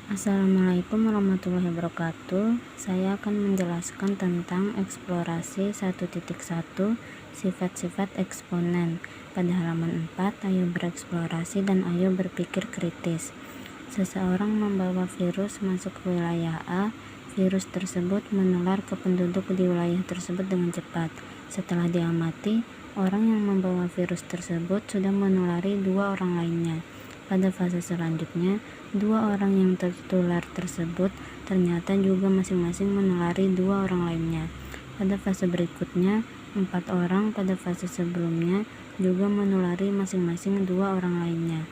Assalamualaikum warahmatullahi wabarakatuh. Saya akan menjelaskan tentang eksplorasi 1.1 sifat-sifat eksponen. Pada halaman 4, ayo bereksplorasi dan ayo berpikir kritis. Seseorang membawa virus masuk ke wilayah A. Virus tersebut menular ke penduduk di wilayah tersebut dengan cepat. Setelah diamati, orang yang membawa virus tersebut sudah menulari 2 orang lainnya. Pada fase selanjutnya, 2 orang yang tertular tersebut ternyata juga masing-masing menulari 2 orang lainnya. Pada fase berikutnya, 4 orang pada fase sebelumnya juga menulari masing-masing 2 orang lainnya.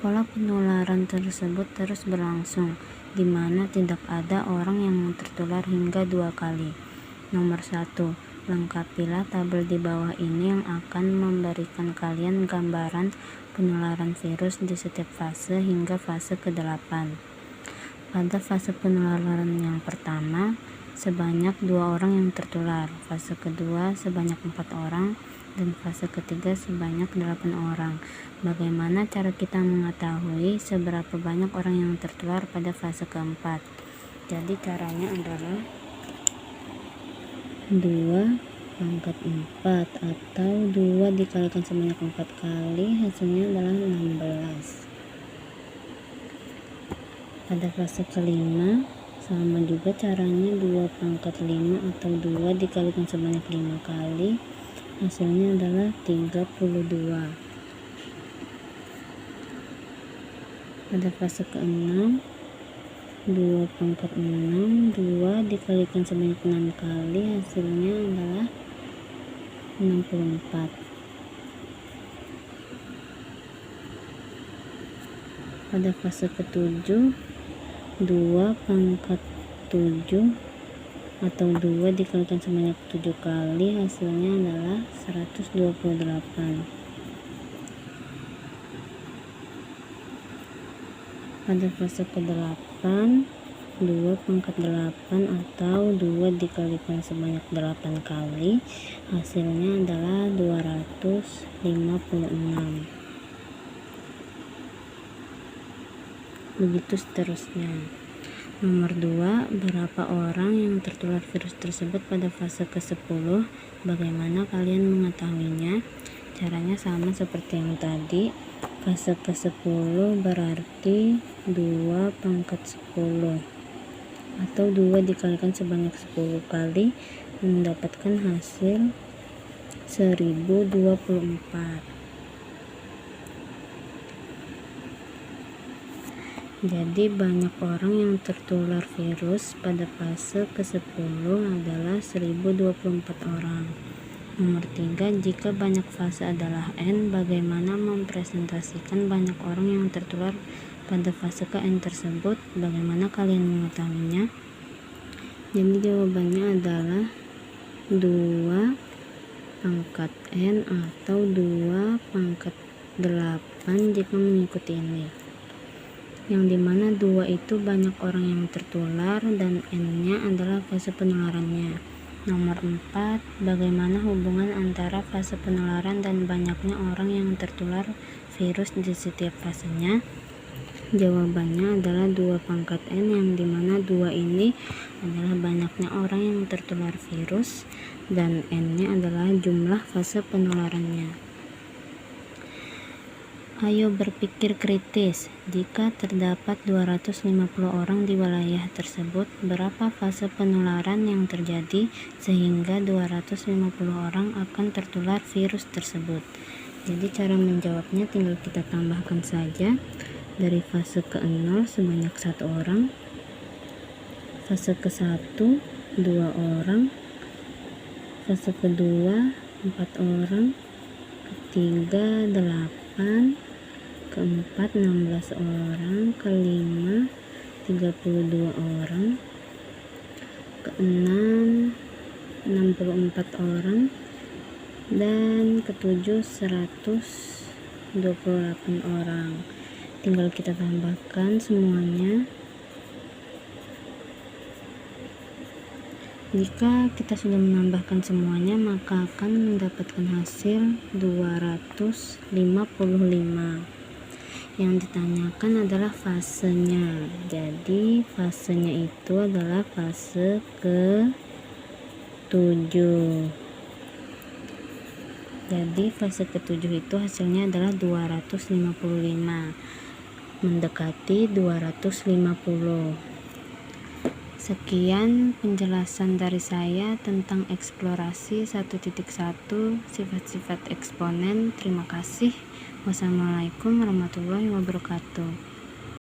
Pola penularan tersebut terus berlangsung, di mana tidak ada orang yang tertular hingga 2 kali. Nomor 1. Lengkapilah tabel di bawah ini yang akan memberikan kalian gambaran penularan virus di setiap fase hingga fase ke-8. Pada fase penularan yang pertama, sebanyak 2 orang yang tertular, fase kedua sebanyak 4 orang, dan fase ketiga sebanyak 8 orang. Bagaimana cara kita mengetahui seberapa banyak orang yang tertular pada fase keempat? Jadi caranya adalah 2 pangkat 4 atau 2 dikalikan sebanyak 4 kali, hasilnya adalah 16. Pada fase kelima sama juga caranya, 2 pangkat 5 atau 2 dikalikan sebanyak 5 kali, hasilnya adalah 32. Pada fase ke-6, 2 pangkat 6, 2 dikalikan sebanyak 6 kali, hasilnya adalah 64. Pada fase ke-7, 2 pangkat 7 atau 2 dikalikan sebanyak 7 kali, hasilnya adalah 128. Pada fase ke-8, 2 pangkat 8 atau 2 dikalikan sebanyak 8 kali, hasilnya adalah 256. Begitu seterusnya. Nomor 2, berapa orang yang tertular virus tersebut pada fase ke-10? Bagaimana kalian mengetahuinya? Caranya sama seperti yang tadi. Fase ke-10 berarti 2 pangkat 10 atau 2 dikalikan sebanyak 10 kali, mendapatkan hasil 1024. Jadi banyak orang yang tertular virus pada fase ke-10 adalah 1024 orang. Nomor 3, jika banyak fase adalah N, bagaimana mempresentasikan banyak orang yang tertular pada fase ke-N tersebut? Bagaimana kalian mengetahuinya? Jadi jawabannya adalah 2 pangkat N atau 2 pangkat 8 jika mengikuti ini. Yang dimana 2 itu banyak orang yang tertular dan N-nya adalah fase penularannya. Nomor 4, bagaimana hubungan antara fase penularan dan banyaknya orang yang tertular virus di setiap fasenya? Jawabannya adalah 2 pangkat N, yang dimana 2 ini adalah banyaknya orang yang tertular virus dan N-nya adalah jumlah fase penularannya. Ayo berpikir kritis. Jika terdapat 250 orang di wilayah tersebut, berapa fase penularan yang terjadi sehingga 250 orang akan tertular virus tersebut? Jadi cara menjawabnya tinggal kita tambahkan saja. Dari fase ke-0 sebanyak 1 orang, fase ke-1 2 orang, fase kedua 4 orang, ketiga 8, keempat 16 orang, kelima 32 orang, keenam 64 orang, dan ketujuh 128 orang. Tinggal kita tambahkan semuanya. Jika kita sudah menambahkan semuanya, maka akan mendapatkan hasil 255. Yang ditanyakan adalah fasenya. Jadi fasenya itu adalah fase ke-7. Jadi fase ke-7 itu hasilnya adalah 255, mendekati 250. Sekian penjelasan dari saya tentang eksplorasi 1.1 sifat-sifat eksponen. Terima kasih. Wassalamualaikum warahmatullahi wabarakatuh.